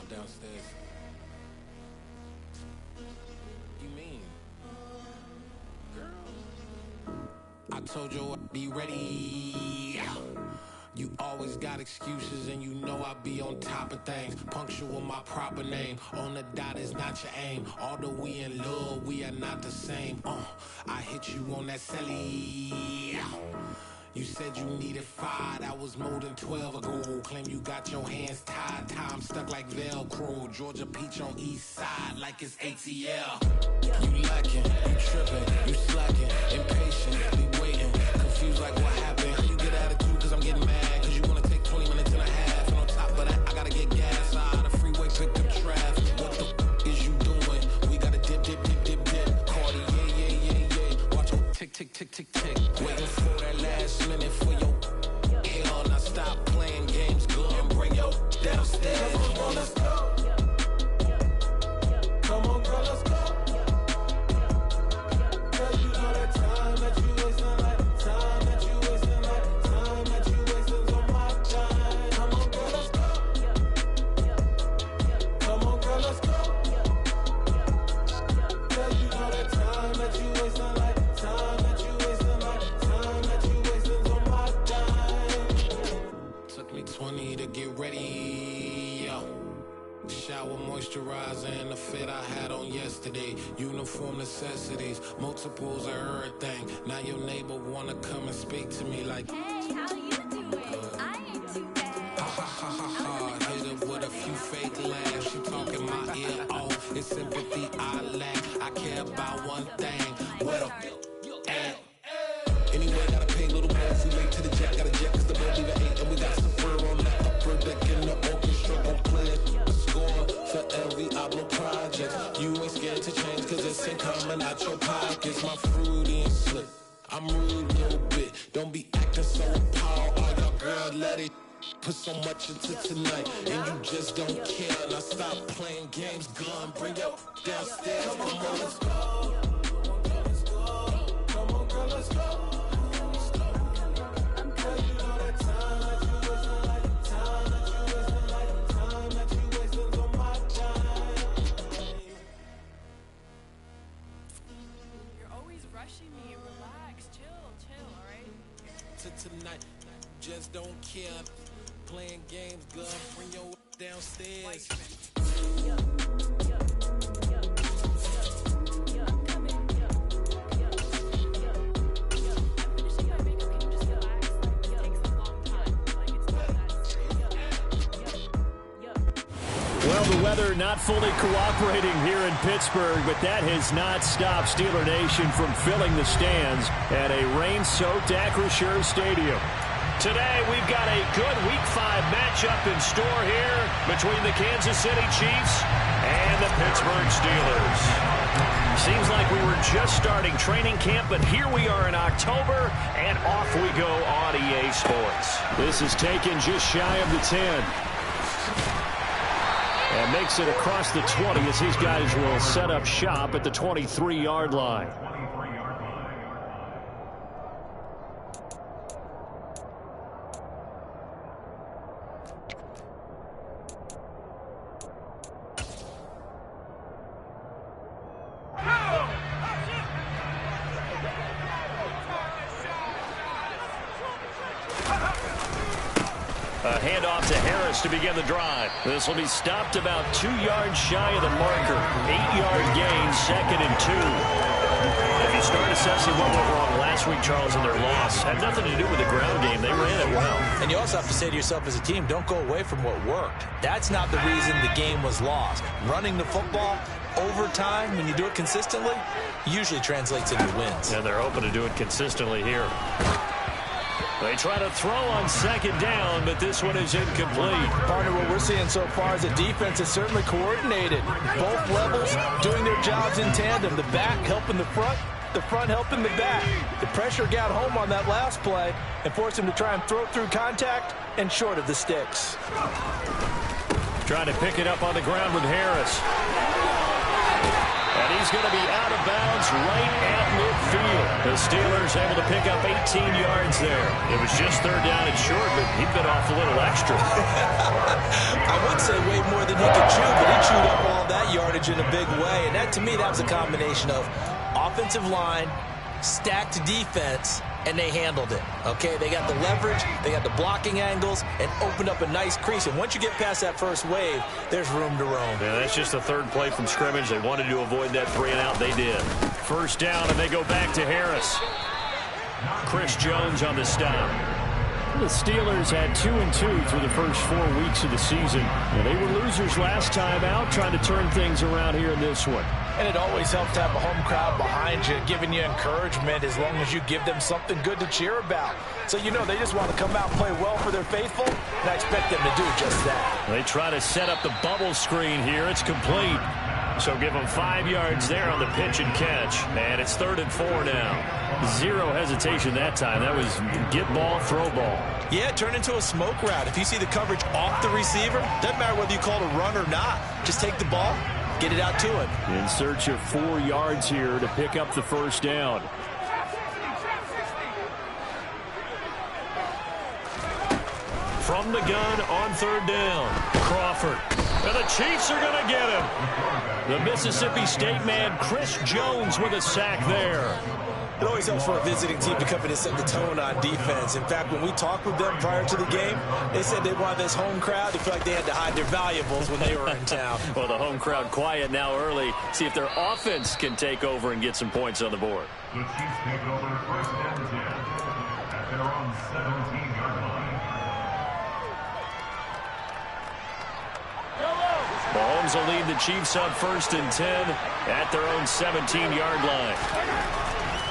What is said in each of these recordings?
downstairs. You mean? Girl, I told you I'd be ready. You always got excuses and you know I be on top of things. Punctual my proper name. On the dot is not your aim. Although we in love, we are not the same. I hit you on that celly. You said you needed 5, that was more than 12 ago. Claim you got your hands tied, time stuck like Velcro. Georgia Peach on east side like it's ATL. You lacking, you tripping, you slacking, impatient, be waiting, confused like what happened. How you get attitude cause I'm getting mad, cause you wanna take 20 minutes and a half. And on top of that, I gotta get gas out of the freeway, picked up traffic. What the is you doing? We gotta dip, Cardi, yeah. Watch your tick, waiting for that last minute for your hell. Now stop playing games, good, and bring your downstairs. Come on, let's go. Come on, girl, let's go. Cause you know that time that you wasting, like time that you wasting, like time that you wasting on my time. Come on, girl, let's go. Come on, girl, let's go. Cause you know that time that you wasting, like time that you wasting, like time that you wasting on my time. Took me 20 to get ready, yo. Shower, moisturizer, and the fit I had on yesterday. Uniform necessities, multiples of everything. Now your neighbor wanna come and speak to me like, hey, how you doing? I ain't too bad. Ha. Hit her with a few fake laughs. She talking my ear off. It's sympathy I lack. I care about one thing. What up? Anyway, gotta pay a little more if we late to the jet. Gotta jet cause the boat even 8. And we got some fur on the upper deck in the orchestra. Gon' play a score for every Ablo project. You ain't scared to change cause it's in coming out your pockets. My fruity and slick, I'm rude a little bit. Don't be acting so appalled. Oh, y'all girl, let it put so much into tonight. And you just don't care. Now stop playing games, gun, bring your downstairs. Come on, let's go. Come on, girl, let's go. Tonight, just don't care. Playing games, girl, bring your downstairs. Well, the weather not fully cooperating here in Pittsburgh, but that has not stopped Steeler Nation from filling the stands at a rain-soaked Acrisure Stadium. Today, we've got a good Week 5 matchup in store here between the Kansas City Chiefs and the Pittsburgh Steelers. Seems like we were just starting training camp, but here we are in October, and off we go on EA Sports. This is taken just shy of the 10. And makes it across the 20 as these guys will set up shop at the 23-yard line. A handoff to Harris to begin the drive. This will be stopped about 2 yards shy of the marker. 8-yard gain, 2nd and 2. If you start assessing what went wrong last week, Charles, in their loss, had nothing to do with the ground game. They ran it well. And you also have to say to yourself as a team, don't go away from what worked. That's not the reason the game was lost. Running the football over time, when you do it consistently, usually translates into wins. And they're hoping to do it consistently here. They try to throw on 2nd down, but this one is incomplete. Partner, what we're seeing so far is the defense is certainly coordinated. Both levels doing their jobs in tandem. The back helping the front helping the back. The pressure got home on that last play and forced him to try and throw through contact and short of the sticks. Trying to pick it up on the ground with Harris. And he's going to be out of bounds right at midfield. The Steelers able to pick up 18 yards there. It was just third down and short, but he bit off a little extra. I would say way more than he could chew, but he chewed up all that yardage in a big way. And that, to me, that was a combination of offensive line, stacked defense, and they handled it. Okay, they got the leverage, they got the blocking angles, and opened up a nice crease. And once you get past that first wave, there's room to roam. Yeah, that's just the third play from scrimmage. They wanted to avoid that 3-and-out. They did. First down, and they go back to Harris. Chris Jones on the stop. The Steelers had 2-2 through the first 4 weeks of the season. Well, they were losers last time out, trying to turn things around here in this one. And it always helps to have a home crowd behind you, giving you encouragement as long as you give them something good to cheer about. So, you know, they just want to come out and play well for their faithful, and I expect them to do just that. They try to set up the bubble screen here. It's complete. So give them 5 yards there on the pitch and catch. And it's 3rd and 4 now. Zero hesitation that time. That was get ball, throw ball. Yeah, turn into a smoke route. If you see the coverage off the receiver, doesn't matter whether you call it a run or not. Just take the ball, get it out to him. In search of 4 yards here to pick up the first down. From the gun on 3rd down, Crawford. And the Chiefs are going to get him. The Mississippi State man, Chris Jones, with a sack there. It always helps for a visiting team to come in and set the tone on defense. In fact, when we talked with them prior to the game, they said they wanted this home crowd to feel like they had to hide their valuables when they were in town. Well, the home crowd quiet now early. See if their offense can take over and get some points on the board. The Chiefs take over 1st and 10 at their own 17-yard line. Mahomes will lead the Chiefs up 1st and 10 at their own 17-yard line.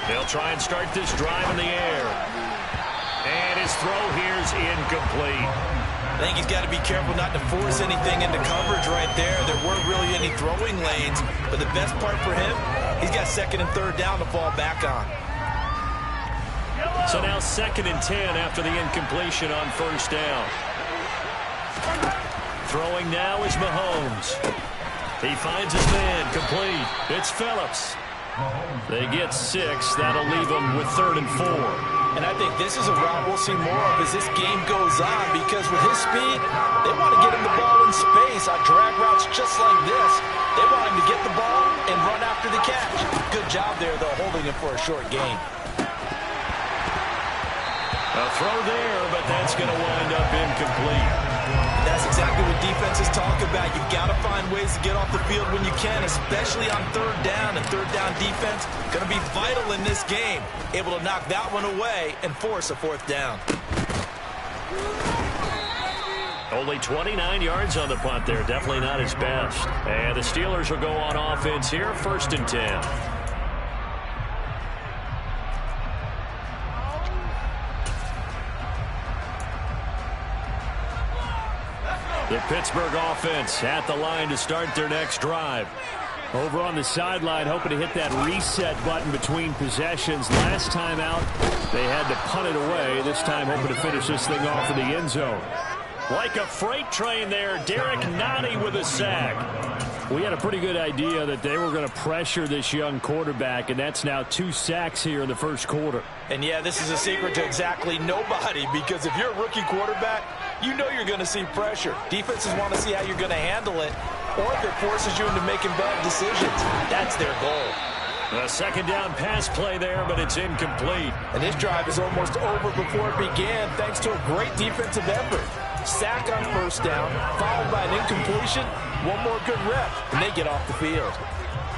They'll try and start this drive in the air. And his throw here's incomplete. I think he's got to be careful not to force anything into coverage right there. There weren't really any throwing lanes, but the best part for him, he's got 2nd and 3rd down to fall back on. So now 2nd and 10 after the incompletion on 1st down. Throwing now is Mahomes. He finds his man, complete. It's Phillips. They get 6. That'll leave them with 3rd and 4. And I think this is a route we'll see more of as this game goes on, because with his speed, they want to get him the ball in space on drag routes just like this. They want him to get the ball and run after the catch. Good job there, though, holding him for a short gain. A throw there, but that's going to wind up incomplete. That's exactly what defenses talk about. You've got to find ways to get off the field when you can, especially on 3rd down. And 3rd down defense going to be vital in this game. Able to knock that one away and force a 4th down. Only 29 yards on the punt there. Definitely not his best. And the Steelers will go on offense here, 1st and 10. The Pittsburgh offense at the line to start their next drive. Over on the sideline, hoping to hit that reset button between possessions. Last time out, they had to punt it away. This time, hoping to finish this thing off in the end zone. Like a freight train there, Derek Nottie with a sack. We had a pretty good idea that they were going to pressure this young quarterback, and that's now 2 sacks here in the first quarter. And, yeah, this is a secret to exactly nobody, because if you're a rookie quarterback, you know you're going to see pressure. Defenses want to see how you're going to handle it, or if it forces you into making bad decisions. That's their goal. A 2nd down pass play there, but it's incomplete. And this drive is almost over before it began, thanks to a great defensive effort. Sack on 1st down, followed by an incompletion. One more good rep, and they get off the field.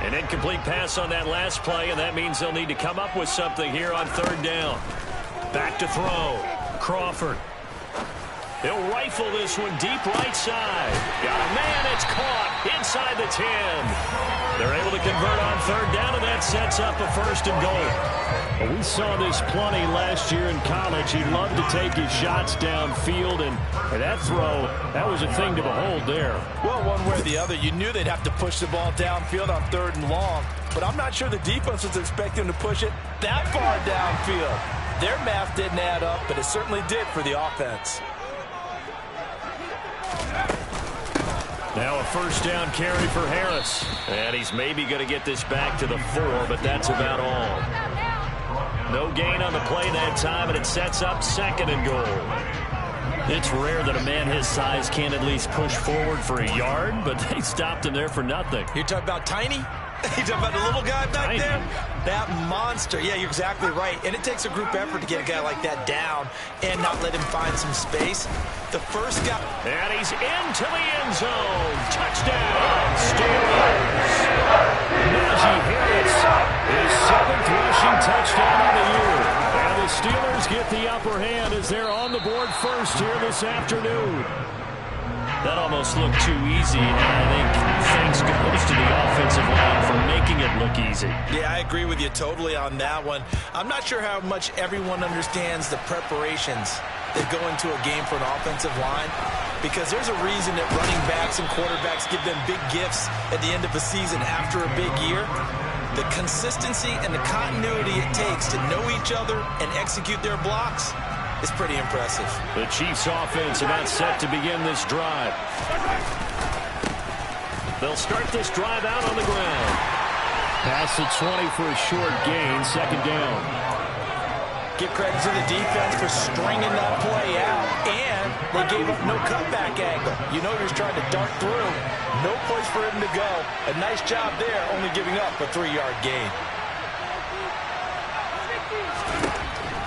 An incomplete pass on that last play, and that means they'll need to come up with something here on 3rd down. Back to throw. Crawford. He'll rifle this one deep right side. Got a man, it's caught inside the 10. They're able to convert on 3rd down, and that sets up a 1st and goal. Well, we saw this plenty last year in college. He loved to take his shots downfield, and that throw, that was a thing to behold there. Well, one way or the other, you knew they'd have to push the ball downfield on 3rd and long, but I'm not sure the defense was expecting to push it that far downfield. Their math didn't add up, but it certainly did for the offense. Now a first down carry for Harris. And he's maybe going to get this back to the 4, but that's about all. No gain on the play that time, and it sets up 2nd and goal. It's rare that a man his size can't at least push forward for a yard, but they stopped him there for nothing. You're talking about Tiny? You're talking about the little guy back there? That monster. Yeah, you're exactly right. And it takes a group effort to get a guy like that down and not let him find some space. The first guy. And he's into the end zone. Touchdown, Steelers. Najee Harris, his 7th rushing touchdown of the year. And the Steelers get the upper hand as they're on the board first here this afternoon. That almost looked too easy, and I think thanks goes to the offensive line for making it look easy. Yeah, I agree with you totally on that one. I'm not sure how much everyone understands the preparations that go into a game for an offensive line, because there's a reason that running backs and quarterbacks give them big gifts at the end of a season after a big year. The consistency and the continuity it takes to know each other and execute their blocks is pretty impressive. The Chiefs offense about set to begin this drive. They'll start this drive out on the ground. Pass the 20 for a short gain, 2nd down. Give credit to the defense for stringing that play out, and they gave up no cutback angle. You know he was trying to dart through. No place for him to go. A nice job there, only giving up a 3-yard gain.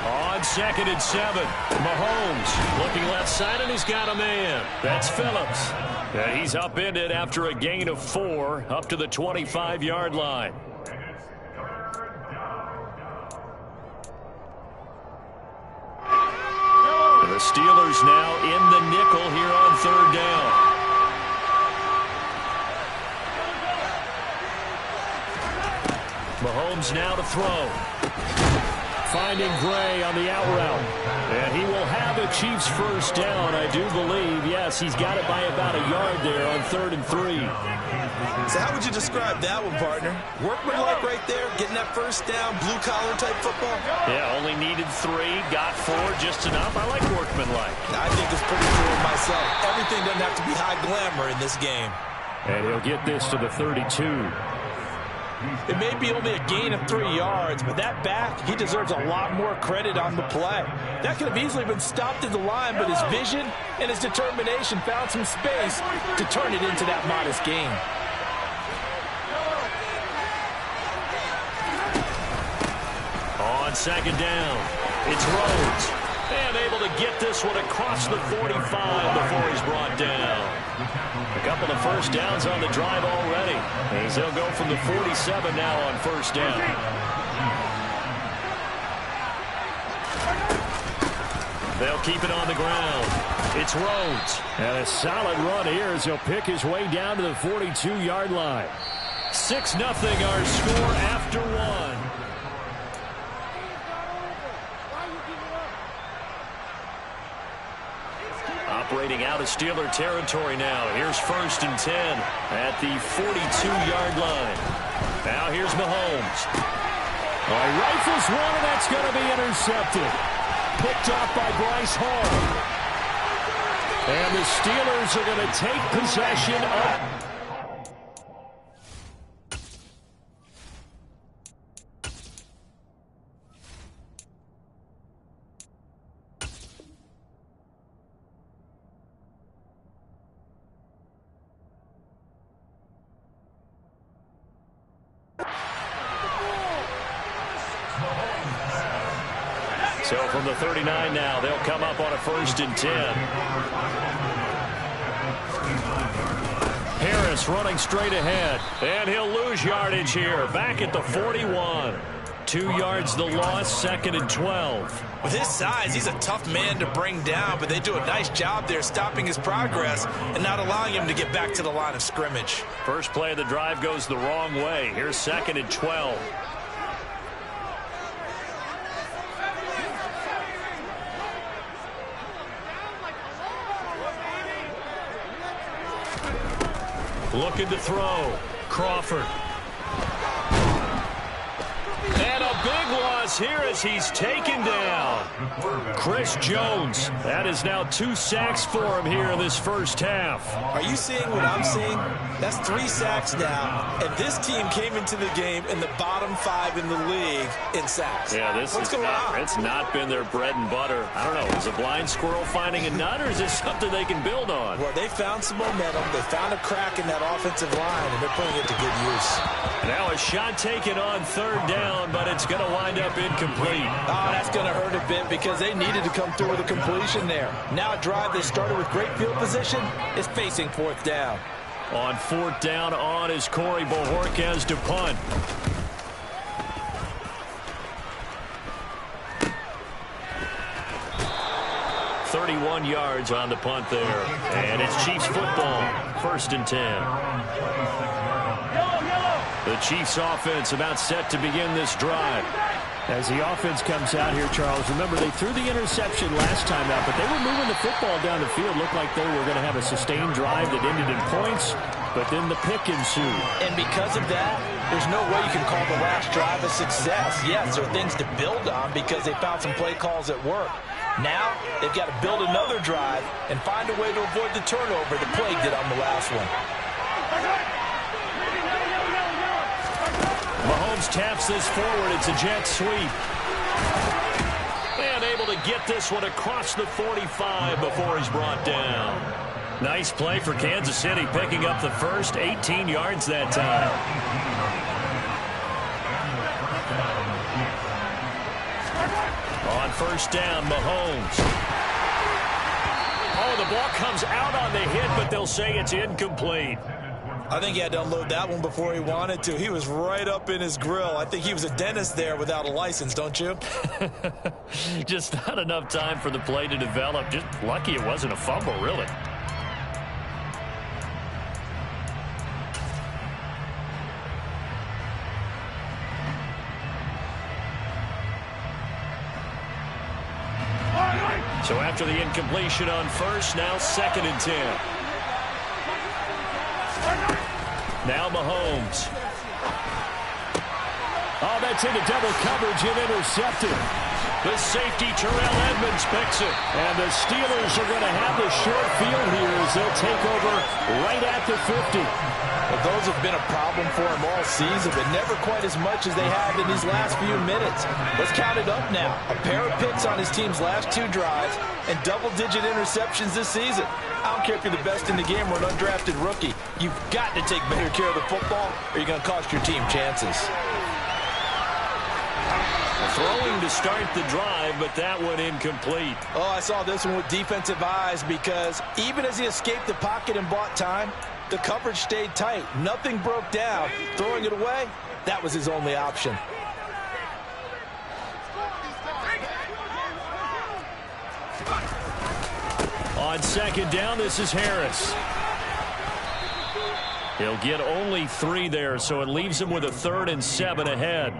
On 2nd and 7, Mahomes looking left side, and he's got a man. That's Phillips. And he's upended after a gain of 4 up to the 25-yard line. The Steelers now in the nickel here on 3rd down. Mahomes now to throw. Finding Gray on the out route. And he will have a Chiefs first down, I do believe. Yes, he's got it by about a yard there on 3rd and 3. So how would you describe that one, partner? Workmanlike right there, getting that first down, blue-collar type football? Yeah, only needed 3, got 4, just enough. I like workmanlike. I think it's pretty cool myself. Everything doesn't have to be high glamour in this game. And he'll get this to the 32. It may be only a gain of 3 yards, but that back, he deserves a lot more credit on the play. That could have easily been stopped at the line, but his vision and his determination found some space to turn it into that modest gain. On 2nd down, it's Rhodes. And able to get this one across the 45 before he's brought down. A couple of first downs on the drive already, as they'll go from the 47 now on first down. They'll keep it on the ground. It's Rhodes. And a solid run here as he'll pick his way down to the 42-yard line. 6-0 our score after 1. Operating out of Steeler territory now. Here's 1st and 10 at the 42-yard line. Now here's Mahomes. He rifles one, and that's going to be intercepted. Picked off by Bryce Hall. And the Steelers are going to take possession of... So from the 39 now, they'll come up on a 1st and 10. Harris running straight ahead, and he'll lose yardage here. Back at the 41. 2 yards the loss, 2nd and 12. With his size, he's a tough man to bring down, but they do a nice job there stopping his progress and not allowing him to get back to the line of scrimmage. First play of the drive goes the wrong way. Here's 2nd and 12. Looking to throw. Crawford. And a big loss is here as he's taken down. Chris Jones. That is now 2 sacks for him here in this first half. Are you seeing what I'm seeing? That's 3 sacks now, and this team came into the game in the bottom 5 in the league in sacks. Yeah, what's going on? It's not been their bread and butter. I don't know. Is a blind squirrel finding a nut, or is this something they can build on? Well, they found some momentum. They found a crack in that offensive line, and they're putting it to good use. Now a shot taken on 3rd down, but it's going to wind up incomplete. Oh, that's going to hurt a bit because they needed to come through with a completion there. Now a drive that started with great field position is facing 4th down. On 4th down on is Corey Bojorquez to punt. .31 yards on the punt there. And it's Chiefs football. 1st and 10. The Chiefs offense about set to begin this drive. As the offense comes out here, Charles, remember they threw the interception last time out, but they were moving the football down the field. Looked like they were going to have a sustained drive that ended in points, but then the pick ensued. And because of that, there's no way you can call the last drive a success. Yes, there are things to build on because they found some play calls that work. Now, they've got to build another drive and find a way to avoid the turnover that plagued it on the last one. Mahomes taps this forward. It's a jet sweep. And able to get this one across the 45 before he's brought down. Nice play for Kansas City, picking up the first 18 yards that time. On 1st down, Mahomes. Oh, the ball comes out on the hit, but they'll say it's incomplete. I think he had to unload that one before he wanted to. He was right up in his grill. I think he was a dentist there without a license, don't you? Just not enough time for the play to develop. Just lucky it wasn't a fumble, really. So after the incompletion on 1st, now 2nd and 10. Now Mahomes. Oh, that's into double coverage and intercepted. The safety, Terrell Edmonds, picks it. And the Steelers are going to have the short field here as they'll take over right at the 50. Well, those have been a problem for him all season, but never quite as much as they have in these last few minutes. Let's count it up now. A pair of picks on his team's last 2 drives and double-digit interceptions this season. I don't care if you're the best in the game or an undrafted rookie. You've got to take better care of the football or you're going to cost your team chances. Throwing to start the drive, but that one incomplete. Oh, I saw this one with defensive eyes because even as he escaped the pocket and bought time, the coverage stayed tight. Nothing broke down. Throwing it away, that was his only option. On 2nd down, this is Harris. He'll get only 3 there, so it leaves him with a 3rd and 7 ahead.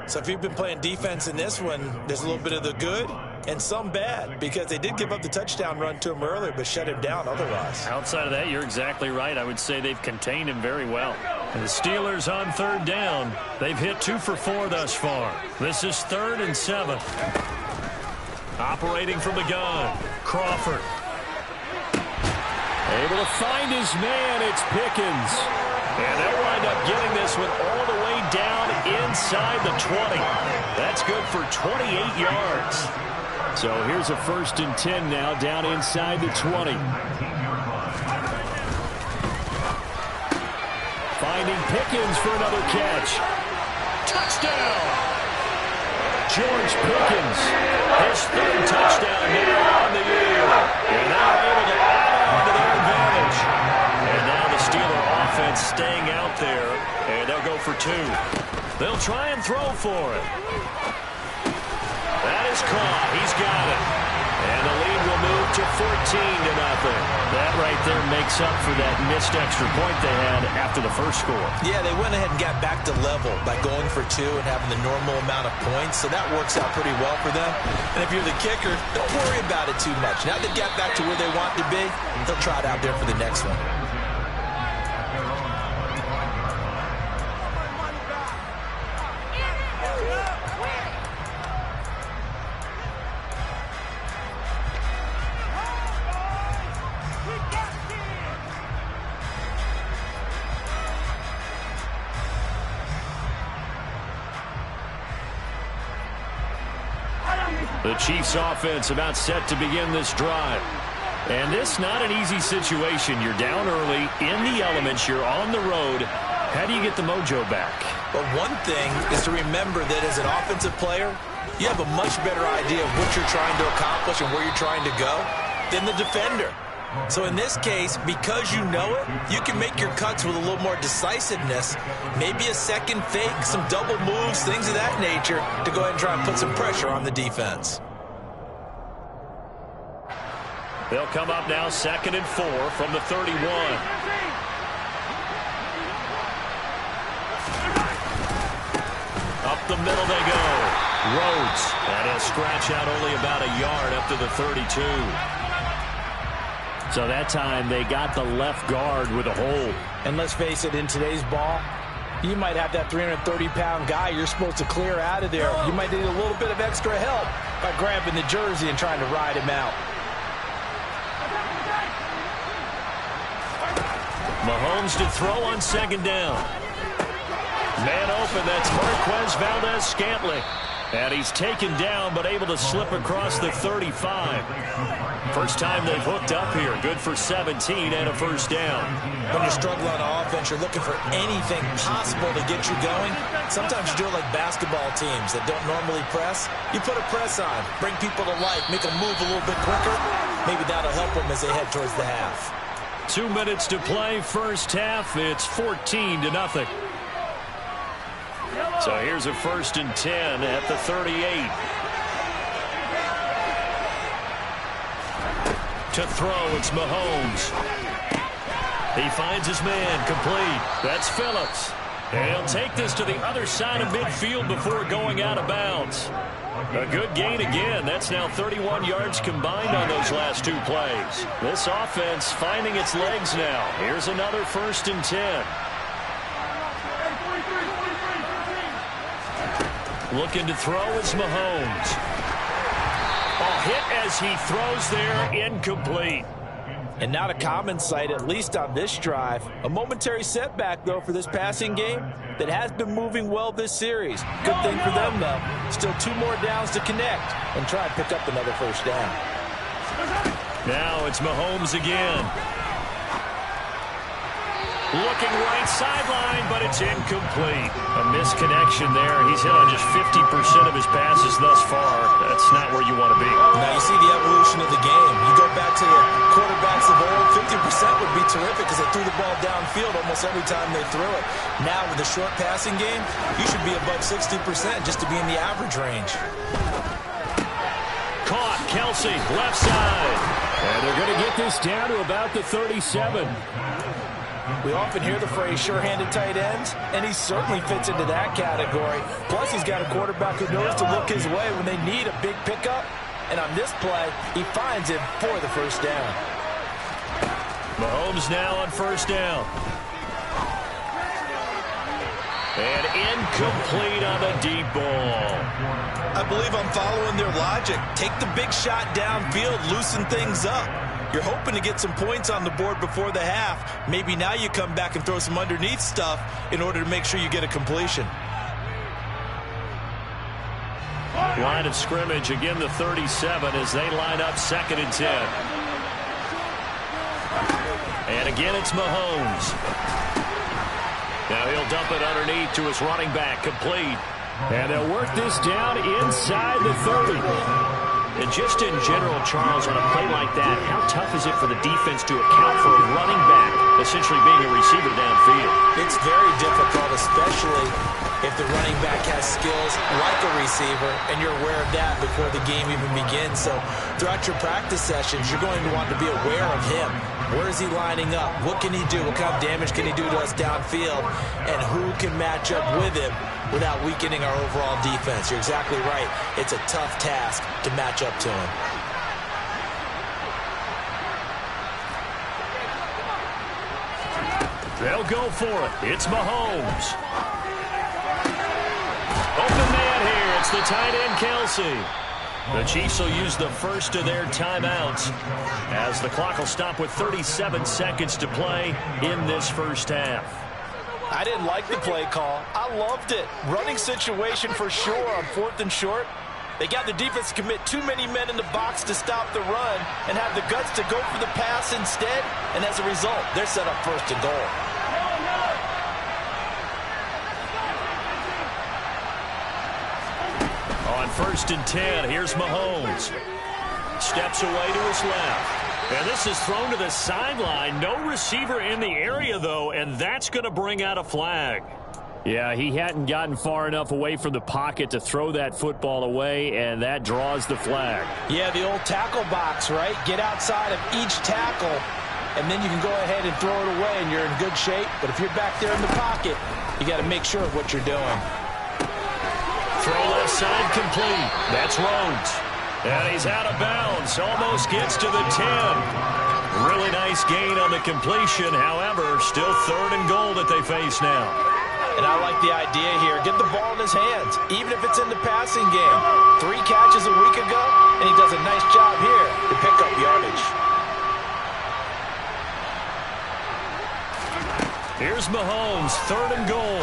So if you've been playing defense in this one, there's a little bit of the good and some bad because they did give up the touchdown run to him earlier but shut him down otherwise. Outside of that, you're exactly right. I would say they've contained him very well. And the Steelers on 3rd down. They've hit 2 for 4 thus far. This is 3rd and 7. Operating from the gun, Crawford. Able to find his man, it's Pickens. And they'll wind up getting this one all the way down inside the 20. That's good for 28 yards. So here's a 1st and 10 now down inside the 20. Finding Pickens for another catch. Touchdown! George Pickens, his 3rd touchdown now on the year. And now able to add on to their advantage. And now the Steeler offense staying out there, and they'll go for 2. They'll try and throw for it. That is caught. He's got it. And the lead will move to 14-0. That right there makes up for that missed extra point they had after the first score. Yeah, they went ahead and got back to level by going for 2 and having the normal amount of points, so that works out pretty well for them. And if you're the kicker, don't worry about it too much. Now they've got back to where they want to be, they'll try it out there for the next one. The Chiefs offense about set to begin this drive. And this not an easy situation. You're down early, in the elements, you're on the road. How do you get the mojo back? But one thing is to remember that as an offensive player, you have a much better idea of what you're trying to accomplish and where you're trying to go than the defender. So in this case, because you know it, you can make your cuts with a little more decisiveness, maybe a second fake, some double moves, things of that nature, to go ahead and try and put some pressure on the defense. They'll come up now 2nd and 4 from the 31. Up the middle they go. Rhodes. And he'll scratch out only about a yard up to the 32. So that time they got the left guard with a hold. And let's face it, in today's ball, you might have that 330-pound guy you're supposed to clear out of there. You might need a little bit of extra help by grabbing the jersey and trying to ride him out. Mahomes to throw on 2nd down. Man open, that's Marquez Valdez-Scantling. And he's taken down, but able to slip across the 35. First time they've hooked up here. Good for 17 and a first down. When you're struggling on offense, you're looking for anything possible to get you going. Sometimes you do it like basketball teams that don't normally press. You put a press on, bring people to life, make them move a little bit quicker. Maybe that'll help them as they head towards the half. 2 minutes to play, first half. It's 14-0. So here's a 1st and 10 at the 38. To throw, it's Mahomes. He finds his man, complete. That's Phillips. And he'll take this to the other side of midfield before going out of bounds. A good gain again. That's now 31 yards combined on those last 2 plays. This offense finding its legs now. Here's another 1st and 10. Looking to throw is Mahomes. Hit as he throws there, incomplete. And not a common sight, at least on this drive. A momentary setback, though, for this passing game that has been moving well this series. Good thing for them, though. Still 2 more downs to connect and try and pick up another first down. Now it's Mahomes again. Looking right sideline, but it's incomplete. A misconnection there. He's hit on just 50% of his passes thus far. That's not where you want to be. Now you see the evolution of the game. You go back to the quarterbacks of old, 50% would be terrific because they threw the ball downfield almost every time they threw it. Now with the short passing game, you should be above 60% just to be in the average range. Caught, Kelsey, left side. And they're going to get this down to about the 37. We often hear the phrase sure-handed tight ends, and he certainly fits into that category. Plus, he's got a quarterback who knows to look his way when they need a big pickup. And on this play, he finds him for the first down. Mahomes now on 1st down. And incomplete on the deep ball. I believe I'm following their logic. Take the big shot downfield, loosen things up. You're hoping to get some points on the board before the half. Maybe now you come back and throw some underneath stuff in order to make sure you get a completion. Line of scrimmage, again the 37 as they line up 2nd and 10. And again it's Mahomes. Now he'll dump it underneath to his running back, complete. And they'll work this down inside the 30. And just in general, Charles, on a play like that, how tough is it for the defense to account for a running back essentially being a receiver downfield? It's very difficult, especially if the running back has skills like a receiver, and you're aware of that before the game even begins. So throughout your practice sessions, you're going to want to be aware of him. Where is he lining up? What can he do? What kind of damage can he do to us downfield? And who can match up with him without weakening our overall defense? You're exactly right. It's a tough task to match up to him. They'll go for it. It's Mahomes. Open man here. It's the tight end, Kelsey. The Chiefs will use the first of their timeouts as the clock will stop with 37 seconds to play in this first half. I didn't like the play call. I loved it. Running situation for sure on 4th and short. They got the defense to commit too many men in the box to stop the run and have the guts to go for the pass instead, and as a result, they're set up first and goal. On 1st and 10, here's Mahomes. Steps away to his left. And this is thrown to the sideline. No receiver in the area, though, and that's going to bring out a flag. Yeah, he hadn't gotten far enough away from the pocket to throw that football away, and that draws the flag. Yeah, the old tackle box, right? Get outside of each tackle, and then you can go ahead and throw it away, and you're in good shape. But if you're back there in the pocket, you got to make sure of what you're doing. Throw left side complete. That's Rhodes. And he's out of bounds. Almost gets to the 10. Really nice gain on the completion. However, still 3rd and goal that they face now. And I like the idea here. Get the ball in his hands, even if it's in the passing game. 3 catches a week ago, and he does a nice job here to pick up yardage. Here's Mahomes, 3rd and goal.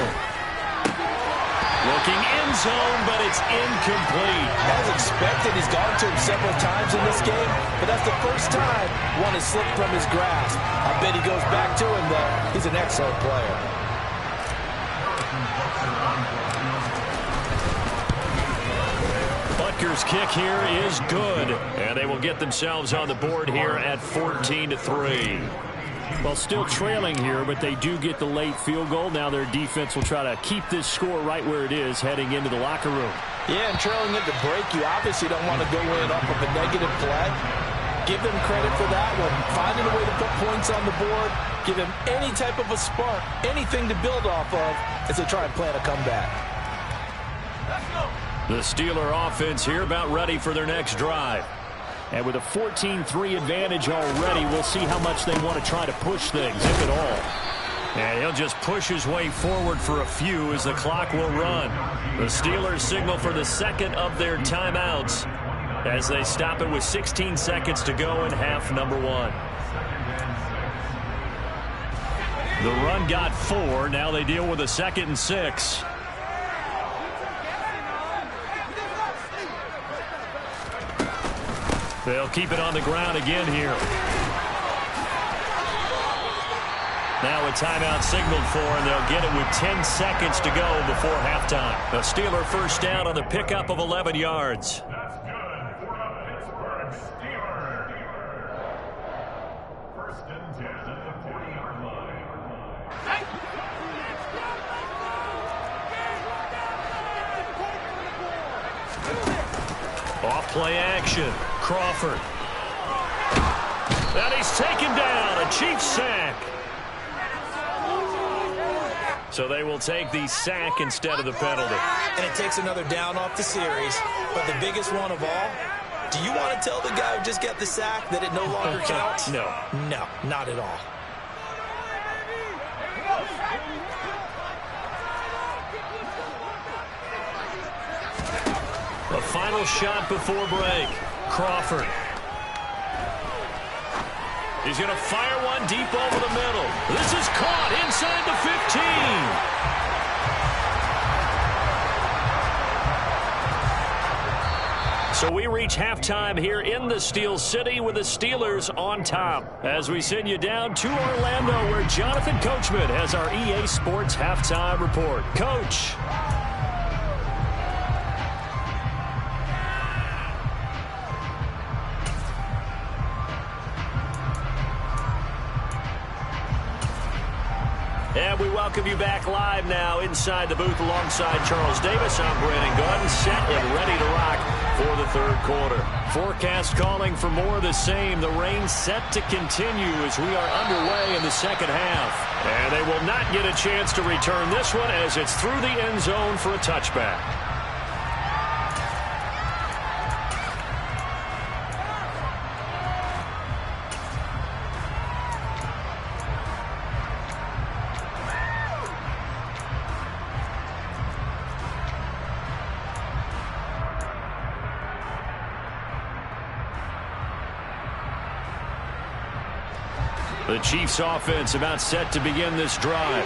Looking end zone, but it's incomplete. As expected, he's gone to him several times in this game, but that's the first time one has slipped from his grasp. I bet he goes back to him, though. He's an excellent player. Butker's kick here is good, and they will get themselves on the board here at 14-3. Well, still trailing here, but they do get the late field goal. Now their defense will try to keep this score right where it is heading into the locker room. Yeah, and trailing at the break, you obviously don't want to go in off of a negative play. Give them credit for that one. Finding a way to put points on the board. Give them any type of a spark, anything to build off of as they try and plan a comeback. The Steeler offense here about ready for their next drive. And with a 14-3 advantage already, we'll see how much they want to try to push things, if at all. And he'll just push his way forward for a few as the clock will run. The Steelers signal for the second of their timeouts as they stop it with 16 seconds to go in half number 1. The run got 4. Now they deal with a 2nd and 6. They'll keep it on the ground again here. Now a timeout signaled for, and they'll get it with 10 seconds to go before halftime. The Steeler first down on the pickup of 11 yards. That's good for the Pittsburgh Steelers. 1st and 10 at the 40-yard line. Off play action. Crawford. And he's taken down. A Chiefs sack. So they will take the sack instead of the penalty. And it takes another down off the series. But the biggest one of all, do you want to tell the guy who just got the sack that it no longer counts? No. No, not at all. A final shot before break. Crawford. He's going to fire one deep over the middle. This is caught inside the 15. So we reach halftime here in the Steel City with the Steelers on top. As we send you down to Orlando, where Jonathan Coachman has our EA Sports halftime report. Coach. And we welcome you back live now inside the booth alongside Charles Davis. I'm Brandon Gunn, set and ready to rock for the 3rd quarter. Forecast calling for more of the same. The rain set to continue as we are underway in the 2nd half. And they will not get a chance to return this one as it's through the end zone for a touchback. The Chiefs offense about set to begin this drive.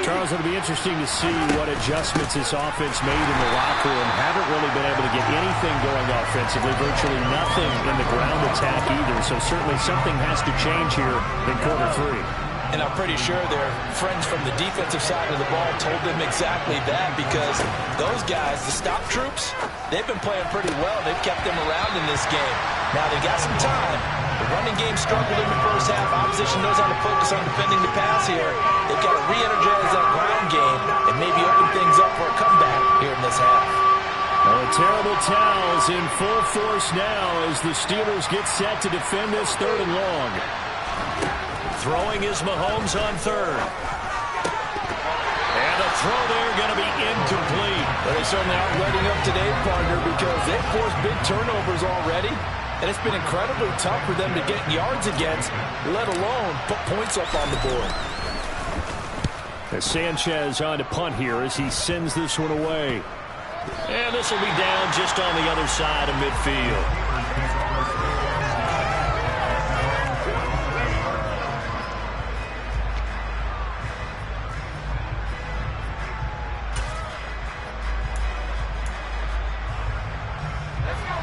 Charles, it'll be interesting to see what adjustments this offense made in the locker room. Haven't really been able to get anything going offensively, virtually nothing in the ground attack either. So certainly something has to change here in quarter 3. And I'm pretty sure their friends from the defensive side of the ball told them exactly that, because those guys, the stop troops, they've been playing pretty well. They've kept them around in this game. Now they got some time. The running game struggled in the first half. Opposition knows how to focus on defending the pass here. They've got to re-energize that ground game and maybe open things up for a comeback here in this half. Well, terrible towels in full force now as the Steelers get set to defend this 3rd and long. Throwing is Mahomes on 3rd. And the throw there going to be incomplete. But they certainly aren't letting up today, partner, because they've forced big turnovers already. And it's been incredibly tough for them to get yards against, let alone put points up on the board. As Sanchez on to punt here as he sends this one away. And this will be down just on the other side of midfield.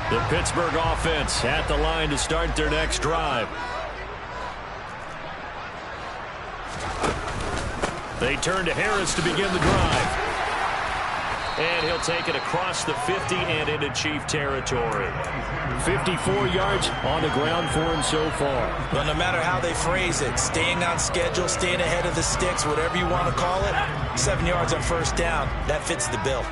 The Pittsburgh offense at the line to start their next drive. They turn to Harris to begin the drive. And he'll take it across the 50 and into Chief territory. 54 yards on the ground for him so far. Well, no matter how they phrase it, staying on schedule, staying ahead of the sticks, whatever you want to call it, 7 yards on first down, that fits the bill.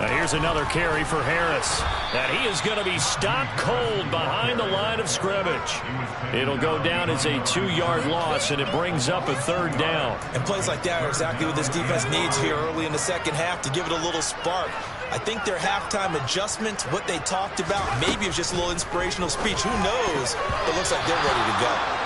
Now here's another carry for Harris. And he is going to be stopped cold behind the line of scrimmage. It'll go down as a 2-yard loss, and it brings up a 3rd down. And plays like that are exactly what this defense needs here early in the second half to give it a little spark. I think their halftime adjustment, what they talked about, maybe it was just a little inspirational speech. Who knows? It looks like they're ready to go.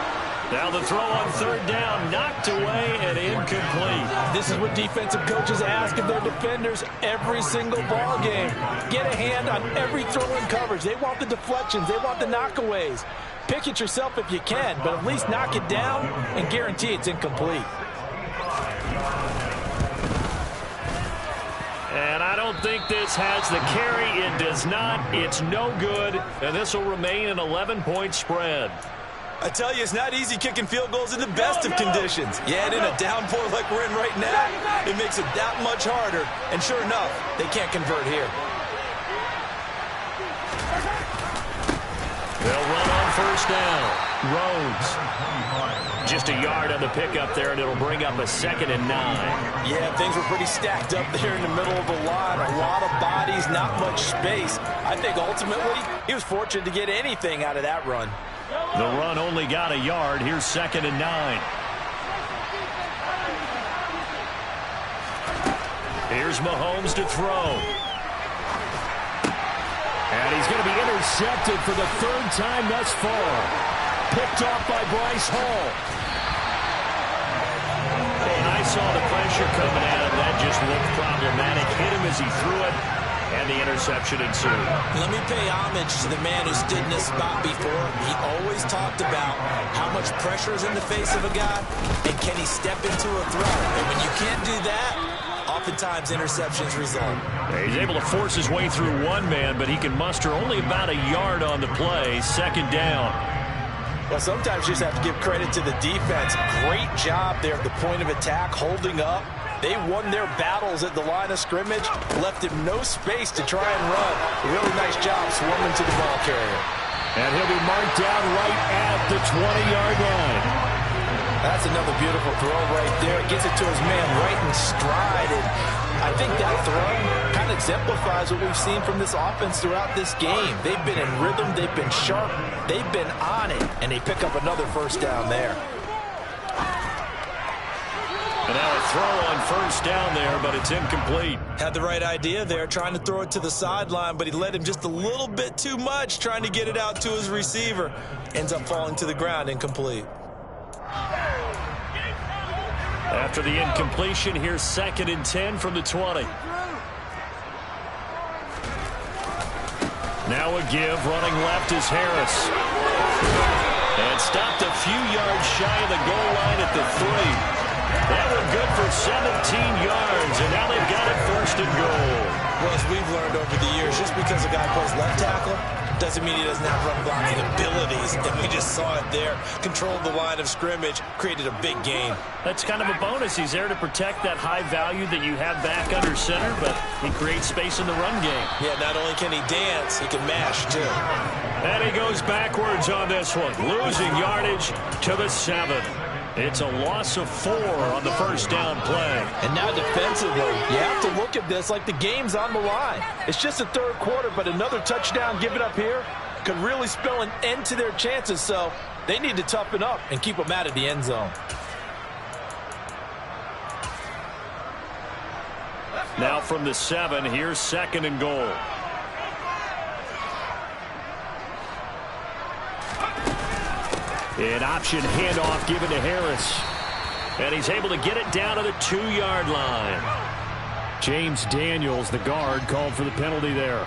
Now the throw on 3rd down, knocked away and incomplete. This is what defensive coaches ask of their defenders every single ball game. Get a hand on every throw in coverage. They want the deflections. They want the knockaways. Pick it yourself if you can, but at least knock it down and guarantee it's incomplete. And I don't think this has the carry. It does not. It's no good. And this will remain an 11-point spread. I tell you, it's not easy kicking field goals in the best of conditions. Yet in a downpour like we're in right now, it makes it that much harder. And sure enough, they can't convert here. They'll run on first down. Rhodes. Just a yard on the pickup there, and it'll bring up a 2nd and 9. Yeah, things were pretty stacked up there in the middle of the line. A lot of bodies, not much space. I think ultimately he was fortunate to get anything out of that run. The run only got a yard. Here's 2nd and 9. Here's Mahomes to throw. And he's going to be intercepted for the 3rd time thus far. Picked off by Bryce Hall. And I saw the pressure coming at him. That just looked problematic. Hit him as he threw it. And the interception ensued. Let me pay homage to the man who stood in this spot before. He always talked about how much pressure is in the face of a guy, and can he step into a throw. And when you can't do that, oftentimes interceptions result. He's able to force his way through one man, but he can muster only about a yard on the play. 2nd down. Well, sometimes you just have to give credit to the defense. Great job there at the point of attack, holding up. They won their battles at the line of scrimmage, left him no space to try and run. A really nice job swarming to the ball carrier. And he'll be marked down right at the 20-yard line. That's another beautiful throw right there. Gets it to his man right in stride. And I think that throw kind of exemplifies what we've seen from this offense throughout this game. They've been in rhythm. They've been sharp. They've been on it. And they pick up another first down there. And now a throw on first down there, but it's incomplete. Had the right idea there, trying to throw it to the sideline, but he led him just a little bit too much, trying to get it out to his receiver. Ends up falling to the ground, incomplete. After the incompletion, here's 2nd and 10 from the 20. Now a give, running left is Harris. And stopped a few yards shy of the goal line at the 3. That one good for 17 yards, and now they've got it first and goal. Well, as we've learned over the years, just because a guy plays left tackle doesn't mean he doesn't have run blocking abilities, and we just saw it there. Controlled the line of scrimmage, created a big gain. That's kind of a bonus. He's there to protect that high value that you have back under center, but he creates space in the run game. Yeah, not only can he dance, he can mash, too. And he goes backwards on this one, losing yardage to the 7. It's a loss of 4 on the first down play. And now defensively, you have to look at this like the game's on the line. It's just the third quarter, but another touchdown given up here could really spell an end to their chances, so they need to toughen up and keep them out of the end zone. Now from the 7, here's second and goal. An option handoff given to Harris. And he's able to get it down to the 2-yard line. James Daniels, the guard, called for the penalty there.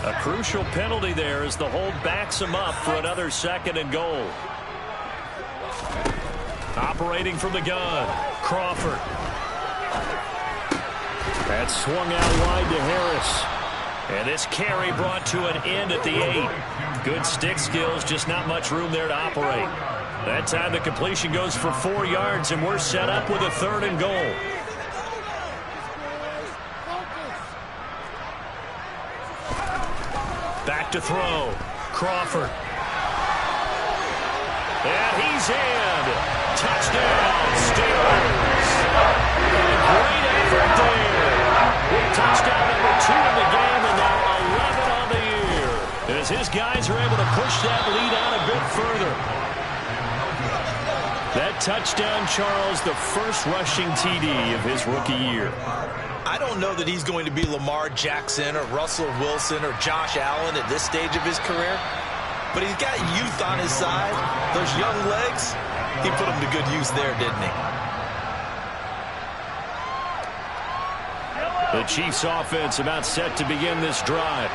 A crucial penalty there as the hold backs him up for another second and goal. Operating from the gun, Crawford. That swung out wide to Harris. And this carry brought to an end at the 8. Good stick skills, just not much room there to operate. That time the completion goes for 4 yards, and we're set up with a third and goal. Back to throw, Crawford. And he's in. Touchdown, Steelers. Great effort there. Touchdown number 2 in the game, and now 11 on the year. As his guys are able to push that lead out a bit further. That touchdown, Charles, the first rushing TD of his rookie year. I don't know that he's going to be Lamar Jackson or Russell Wilson or Josh Allen at this stage of his career, but he's got youth on his side. Those young legs, he put them to good use there, didn't he? The Chiefs offense about set to begin this drive.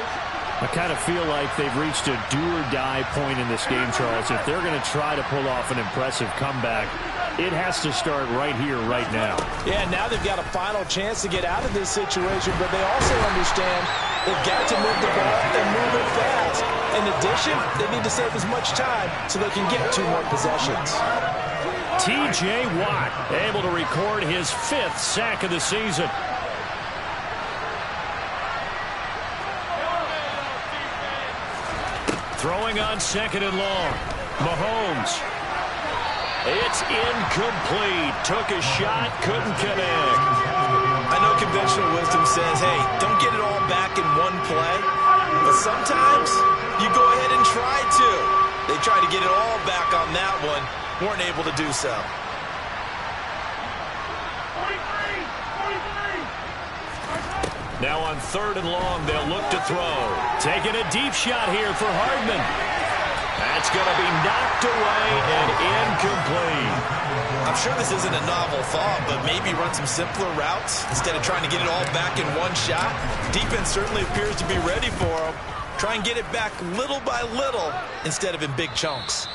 I kind of feel like they've reached a do-or-die point in this game, Charles. If they're going to try to pull off an impressive comeback, it has to start right here, right now. Yeah, now they've got a final chance to get out of this situation, but they also understand they've got to move the ball and move it fast. In addition, they need to save as much time so they can get 2 more possessions. T.J. Watt able to record his 5th sack of the season. Throwing on second and long. Mahomes. It's incomplete. Took a shot, couldn't connect. I know conventional wisdom says, hey, don't get it all back in one play. But sometimes you go ahead and try to. They tried to get it all back on that one. Weren't able to do so. Now on third and long, they'll look to throw. Taking a deep shot here for Hardman. That's going to be knocked away and incomplete. I'm sure this isn't a novel thought, but maybe run some simpler routes instead of trying to get it all back in one shot. Defense certainly appears to be ready for them. Try and get it back little by little instead of in big chunks.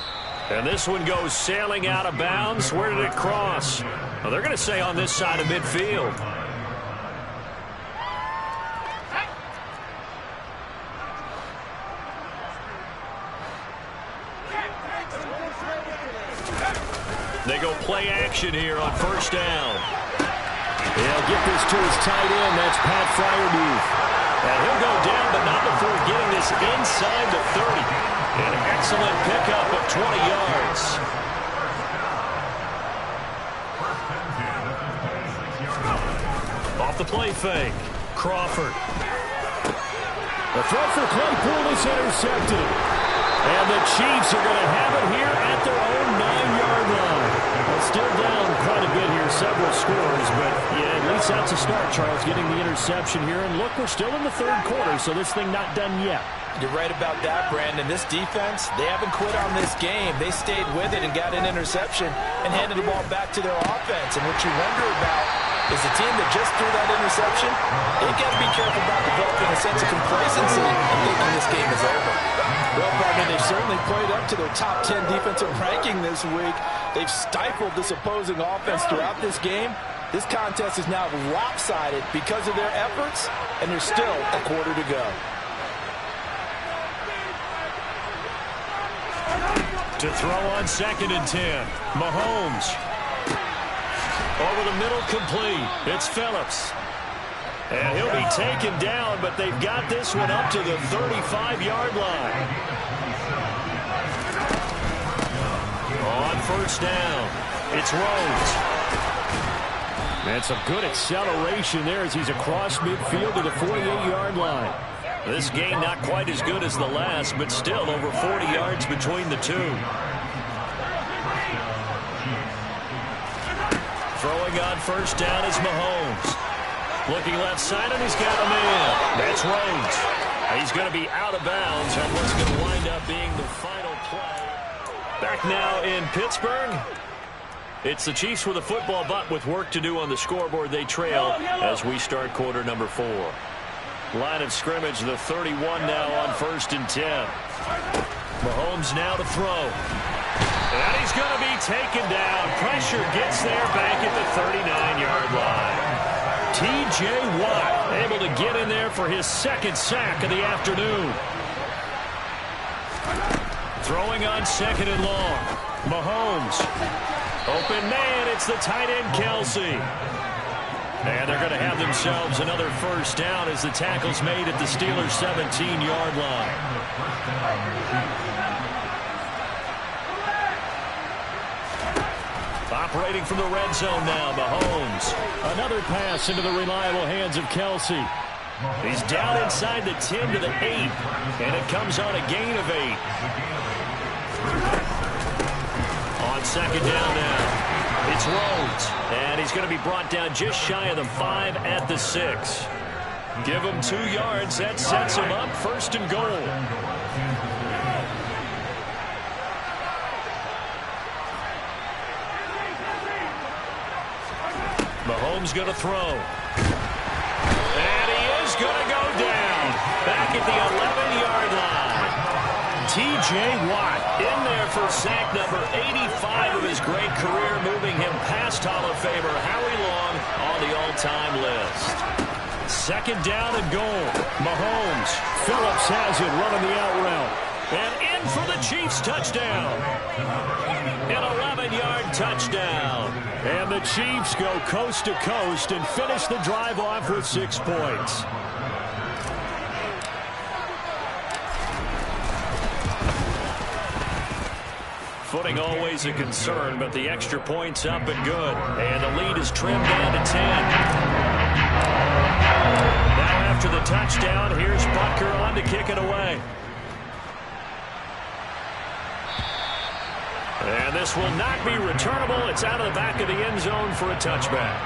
And this one goes sailing out of bounds. Where did it cross? Well, they're going to say on this side of midfield. They go play action here on first down. They'll get this to his tight end. That's Pat Fryermuth. And he'll go down, but not before getting this inside the 30. An excellent pickup of 20 yards. Off the play fake. Crawford. The throw for Claypool is intercepted. And the Chiefs are going to have it here at their own 9-yard line. Well, still down quite a bit here, several scores, but yeah, at least us out to start, Charles, getting the interception here. And look, we're still in the third quarter, so this thing not done yet. You're right about that, Brandon. This defense, they haven't quit on this game. They stayed with it and got an interception and handed the ball back to their offense. And what you wonder about is the team that just threw that interception, they got to be careful about developing a sense of complacency and thinking this game is over. Well, partner, they've certainly played up to their top 10 defensive ranking this week. They've stifled this opposing offense throughout this game. This contest is now lopsided because of their efforts, and there's still a quarter to go. To throw on 2nd and 10. Mahomes. Over the middle, complete. It's Phillips. And he'll be taken down, but they've got this one up to the 35-yard line. On 1st down, it's Rhodes. And some good acceleration there as he's across midfield to the 48-yard line. This game not quite as good as the last, but still over 40 yards between the two. Throwing on 1st down is Mahomes. Looking left side, and he's got a man. That's Rhodes. He's going to be out of bounds on what's going to wind up being the final play. Back now in Pittsburgh. It's the Chiefs with a football, but with work to do on the scoreboard. They trail as we start quarter number 4. Line of scrimmage, the 31 now on 1st and 10. Mahomes now to throw. And he's going to be taken down. Pressure gets there back at the 39-yard line. T.J. Watt able to get in there for his 2nd sack of the afternoon. Throwing on 2nd and long. Mahomes. Open man, it's the tight end, Kelsey. And they're going to have themselves another 1st down as the tackle's made at the Steelers' 17-yard line. Operating from the red zone now, Mahomes. Another pass into the reliable hands of Kelsey. He's down inside the 10 to the 8, and it comes on a gain of 8. On 2nd down now. It's Rhodes, and he's going to be brought down just shy of the 5 at the 6. Give him 2 yards. That sets him up 1st and goal. Mahomes going to throw. And he is going to go down. Back at the 11-yard line. T.J. Watt in there for sack number 85 of his great career, moving him past Hall of Famer Howie Long on the all-time list. 2nd down and goal. Mahomes. Phillips has it running the out route. And in for the Chiefs touchdown. An 11-yard touchdown. And the Chiefs go coast to coast and finish the drive off with 6 points. Footing always a concern, but the extra point's up and good. And the lead is trimmed down to 10. Now after the touchdown, here's Butker on to kick it away. And this will not be returnable. It's out of the back of the end zone for a touchback.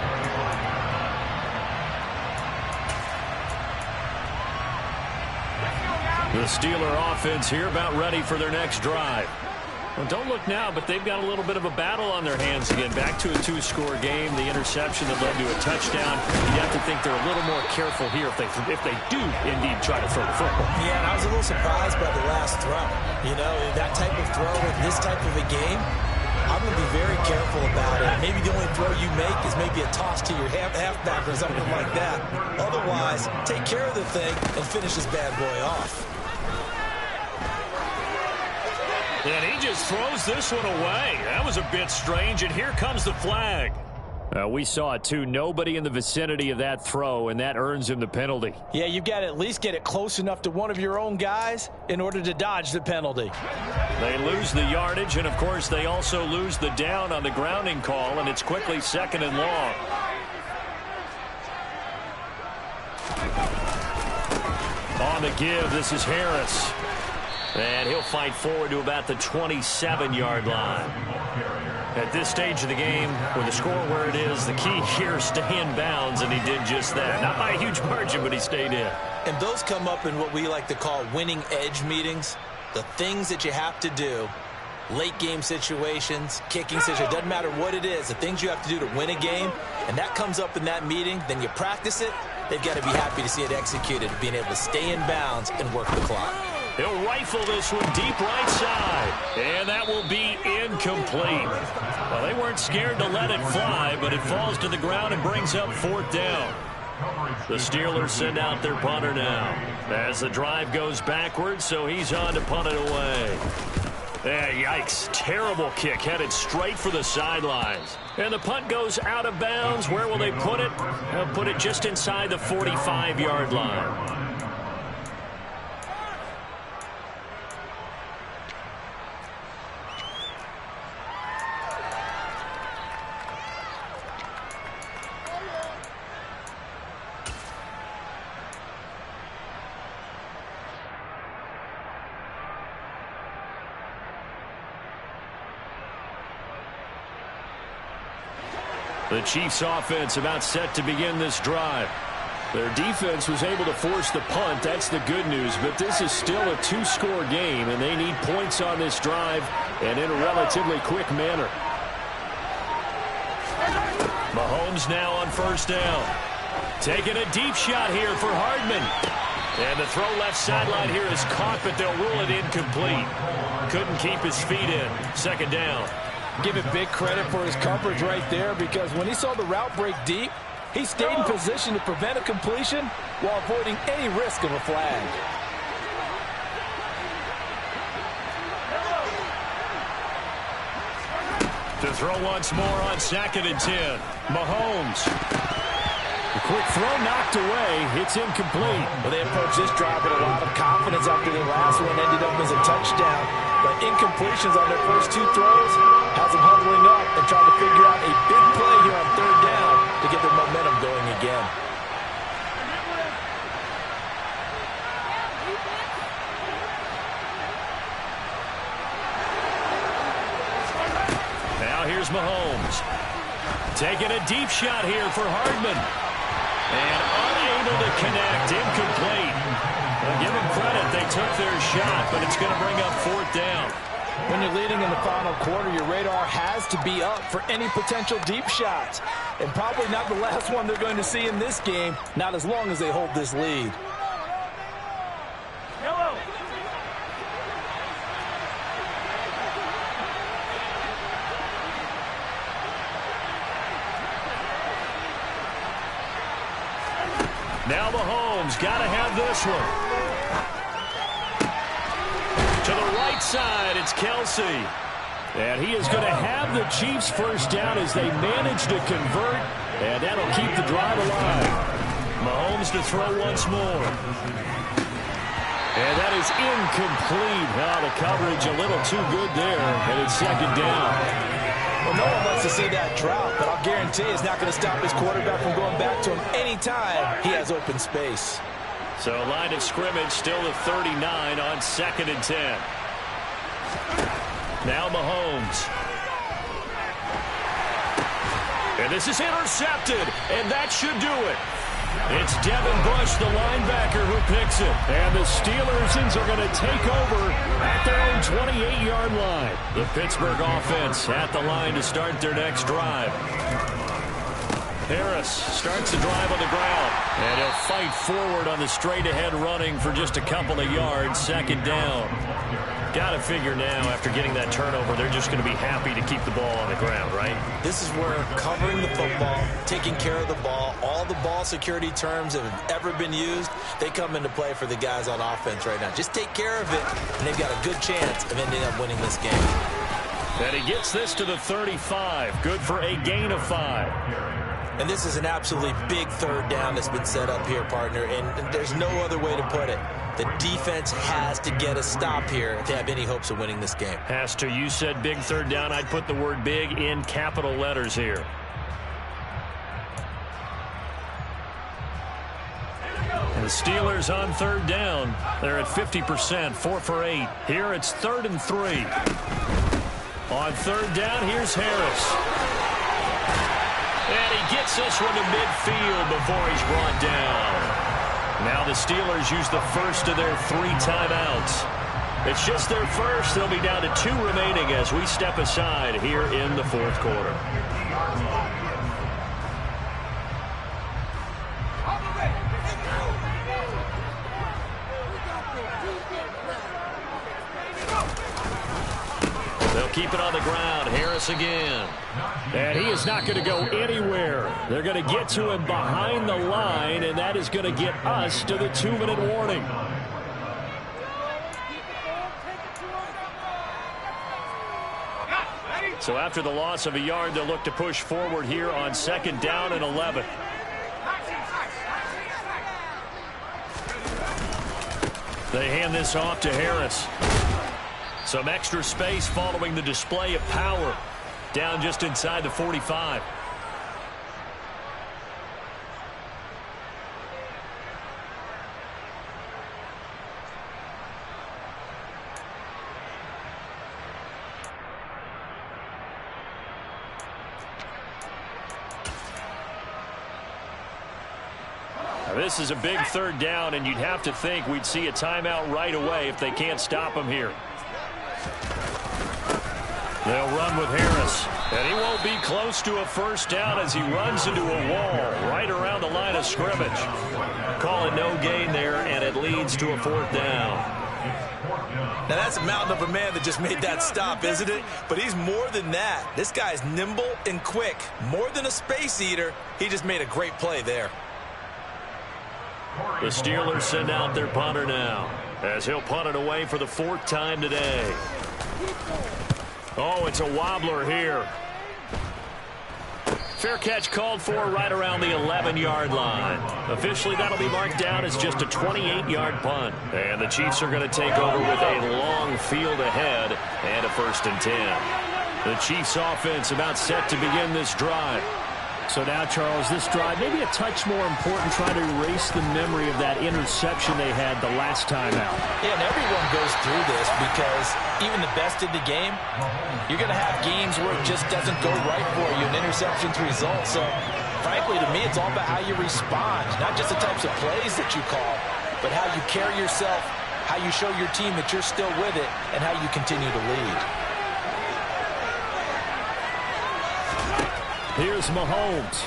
The Steeler offense here about ready for their next drive. Well, don't look now, but they've got a little bit of a battle on their hands again. Back to a 2-score game. The interception that led to a touchdown. You have to think they're a little more careful here if they do indeed try to throw the football. Yeah, and I was a little surprised by the last throw. You know, that type of throw in this type of a game, I'm going to be very careful about it. Maybe the only throw you make is maybe a toss to your halfback or something like that. Otherwise, take care of the thing and finish this bad boy off. And he just throws this one away. That was a bit strange, and here comes the flag. We saw it, too. Nobody in the vicinity of that throw, and that earns him the penalty. Yeah, you've got to at least get it close enough to one of your own guys in order to dodge the penalty. They lose the yardage, and, of course, they also lose the down on the grounding call, and it's quickly 2nd and long. On the give, this is Harris. And he'll fight forward to about the 27-yard line. At this stage of the game, with the score where it is, the key here is stay in bounds, and he did just that. Not by a huge margin, but he stayed in. And those come up in what we like to call winning edge meetings. The things that you have to do, late game situations, kicking situations, doesn't matter what it is, the things you have to do to win a game, and that comes up in that meeting, then you practice it, they've got to be happy to see it executed, being able to stay in bounds and work the clock. He'll rifle this one deep right side, and that will be incomplete. Well, they weren't scared to let it fly, but it falls to the ground and brings up 4th down. The Steelers send out their punter now as the drive goes backwards, so he's on to punt it away. Yikes, terrible kick headed straight for the sidelines. And the punt goes out of bounds. Where will they put it? They'll put it just inside the 45-yard line. The Chiefs offense about set to begin this drive. Their defense was able to force the punt. That's the good news. But this is still a 2-score game, and they need points on this drive and in a relatively quick manner. Mahomes now on 1st down. Taking a deep shot here for Hardman. And the throw left sideline here is caught, but they'll rule it incomplete. Couldn't keep his feet in. 2nd down. Give him big credit for his coverage right there, because when he saw the route break deep, he stayed in position to prevent a completion while avoiding any risk of a flag. To throw once more on 2nd and 10. Mahomes. The quick throw knocked away. It's incomplete. Well, they approached this drive with a lot of confidence after their last one ended up as a touchdown. But incompletions on their first 2 throws has them huddling up and trying to figure out a big play here on 3rd down to get their momentum going again. Now here's Mahomes. Taking a deep shot here for Hardman. And unable to connect. Incomplete. Well, give them credit. They took their shot, but it's going to bring up 4th down. When you're leading in the final quarter, your radar has to be up for any potential deep shots. And probably not the last one they're going to see in this game, not as long as they hold this lead. Now Mahomes got to have this one. To the right side, it's Kelsey. And he is going to have the Chiefs 1st down as they manage to convert, and that'll keep the drive alive. Mahomes to throw once more. And that is incomplete. Now the coverage a little too good there, and it's 2nd down. Well, no one wants to see that drop, but I'll guarantee it's not going to stop his quarterback from going back to him anytime he has open space. So line of scrimmage still the 39 on 2nd and 10. Now Mahomes. And this is intercepted, and that should do it. It's Devin Bush, the linebacker, who picks it. And the Steelers are going to take over at their own 28-yard line. The Pittsburgh offense at the line to start their next drive. Harris starts the drive on the ground. And he'll fight forward on the straight-ahead running for just a couple of yards. 2nd down. Got to figure now, after getting that turnover, they're just going to be happy to keep the ball on the ground, right? This is where covering the football, taking care of the ball, all the ball security terms that have ever been used, they come into play for the guys on offense right now. Just take care of it, and they've got a good chance of ending up winning this game. And he gets this to the 35. Good for a gain of 5. And this is an absolutely big 3rd down that's been set up here, partner, and there's no other way to put it. The defense has to get a stop here to have any hopes of winning this game. Has to. You said big 3rd down. I'd put the word big in capital letters here. And the Steelers on 3rd down. They're at 50%, 4 for 8. Here it's 3rd and 3. On third down, here's Harris. And he gets this one to midfield before he's brought down. Now the Steelers use the first of their 3 timeouts. It's just their first. They'll be down to 2 remaining as we step aside here in the fourth quarter. They'll keep it on the ground. Harris again. And he is not going to go anywhere. They're going to get to him behind the line, and that is going to get us to the 2-minute warning. So after the loss of a yard, they'll look to push forward here on 2nd down and 11. They hand this off to Harris. Some extra space following the display of power. Down just inside the 45. Now this is a big 3rd down, and you'd have to think we'd see a timeout right away if they can't stop him here. They'll run with Harris, and he won't be close to a 1st down as he runs into a wall right around the line of scrimmage. Call it no gain there, and it leads to a 4th down. Now that's a mountain of a man that just made that stop, isn't it? But he's more than that. This guy's nimble and quick. More than a space eater, he just made a great play there. The Steelers send out their punter now, as he'll punt it away for the 4th time today. Oh, it's a wobbler here. Fair catch called for right around the 11-yard line. Officially, that'll be marked down as just a 28-yard punt. And the Chiefs are going to take over with a long field ahead and a 1st and 10. The Chiefs offense about set to begin this drive. So now, Charles, this drive maybe a touch more important, trying to erase the memory of that interception they had the last time out. Yeah, and everyone goes through this because even the best in the game, you're going to have games where it just doesn't go right for you, and interceptions result. So, frankly, to me, it's all about how you respond, not just the types of plays that you call, but how you carry yourself, how you show your team that you're still with it, and how you continue to lead. Here's Mahomes.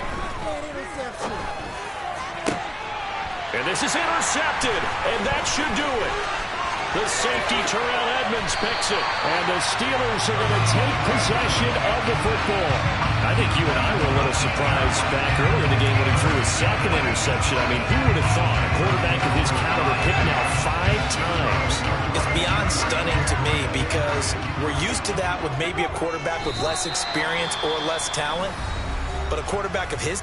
And this is intercepted, and that should do it. The safety, Terrell Edmonds, picks it. And the Steelers are going to take possession of the football. I think you and I were a little surprised back earlier in the game when he threw his 2nd interception. I mean, who would have thought a quarterback of his caliber picked out 5 times? It's beyond stunning to me because we're used to that with maybe a quarterback with less experience or less talent. But a quarterback of his...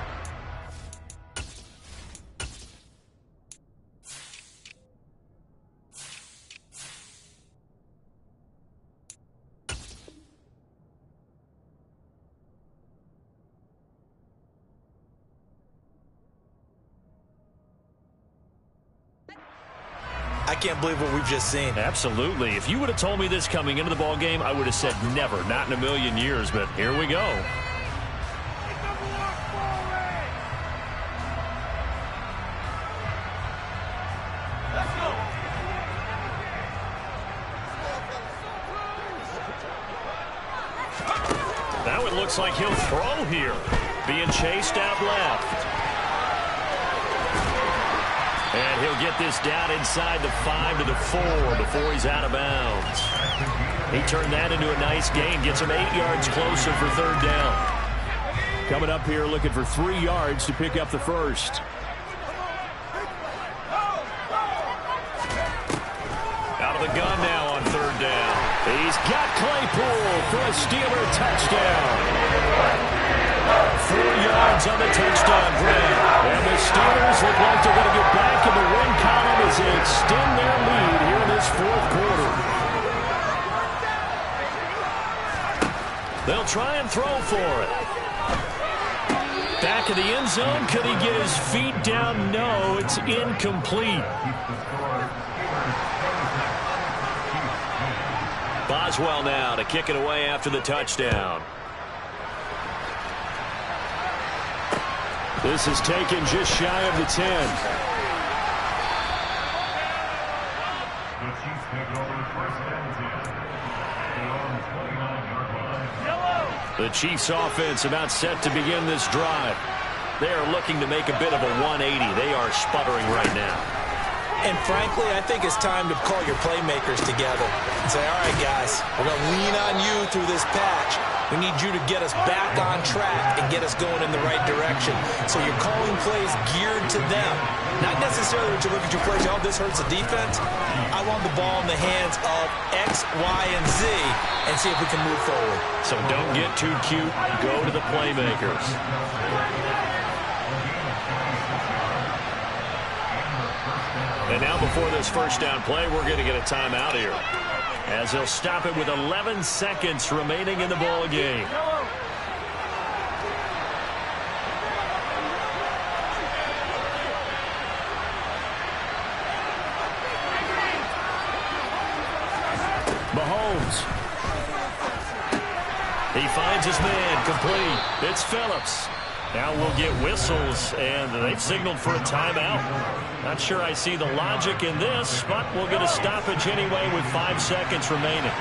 I can't believe what we've just seen. Absolutely. If you would have told me this coming into the ball game, I would have said never, not in a million years. But here we go. Now it looks like he'll throw here. Being chased out left. And he'll get this down inside the 5 to the 4 before he's out of bounds. He turned that into a nice gain. Gets him 8 yards closer for 3rd down. Coming up here looking for 3 yards to pick up the 1st. Out of the gun now on 3rd down. He's got Claypool for a Steeler touchdown. 4 yards on the touchdown grab. And the Steelers look like they're going to get back in the win column as they extend their lead here in this 4th quarter. They'll try and throw for it. Back of the end zone. Could he get his feet down? No, it's incomplete. Boswell now to kick it away after the touchdown. This is taken just shy of the 10. The Chiefs take over first and 10. They are on the 29-yard line. The Chiefs offense about set to begin this drive. They are looking to make a bit of a 180. They are sputtering right now. And frankly, I think it's time to call your playmakers together and say, all right, guys, we're going to lean on you through this patch. We need you to get us back on track and get us going in the right direction. So you're calling plays geared to them. Not necessarily that you look at your plays, oh, this hurts the defense. I want the ball in the hands of X, Y, and Z and see if we can move forward. So don't get too cute. Go to the playmakers. And now before this first down play, we're going to get a timeout here, as they'll stop it with 11 seconds remaining in the ball game. Mahomes. He finds his man complete. It's Phillips. Now we'll get whistles, and they've signaled for a timeout. Not sure I see the logic in this, but we'll get a stoppage anyway with 5 seconds remaining.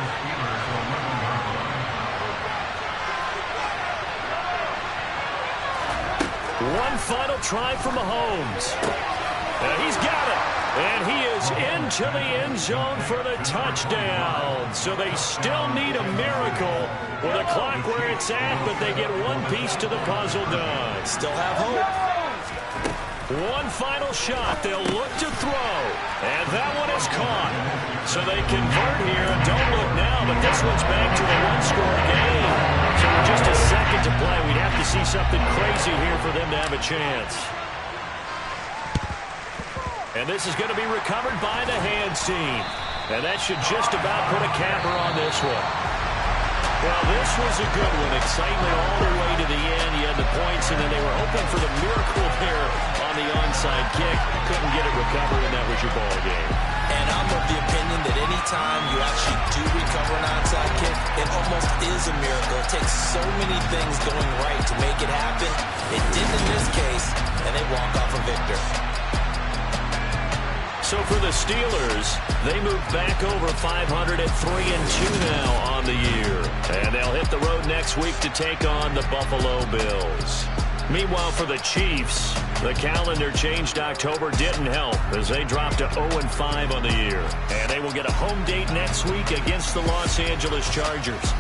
One final try for Mahomes. And he's got it. And he is into the end zone for the touchdown. So they still need a miracle with a clock where it's at, but they get one piece to the puzzle done. Still have hope. One final shot. They'll look to throw. And that one is caught. So they convert here. Don't look now, but this one's back to the one-score game. So with just a second to play, we'd have to see something crazy here for them to have a chance. And this is going to be recovered by the hands team. And that should just about put a capper on this one. Well, this was a good one. Excitement all the way to the end. You had the points, and then they were hoping for the miracle there on the onside kick. Couldn't get it recovered, and that was your ball game. And I'm of the opinion that any time you actually do recover an onside kick, it almost is a miracle. It takes so many things going right to make it happen. It didn't in this case, and they walk off a victor. So for the Steelers, they move back over 500 at 3-2 now on the year. And they'll hit the road next week to take on the Buffalo Bills. Meanwhile, for the Chiefs, the calendar changed. October didn't help as they dropped to 0-5 on the year. And they will get a home date next week against the Los Angeles Chargers.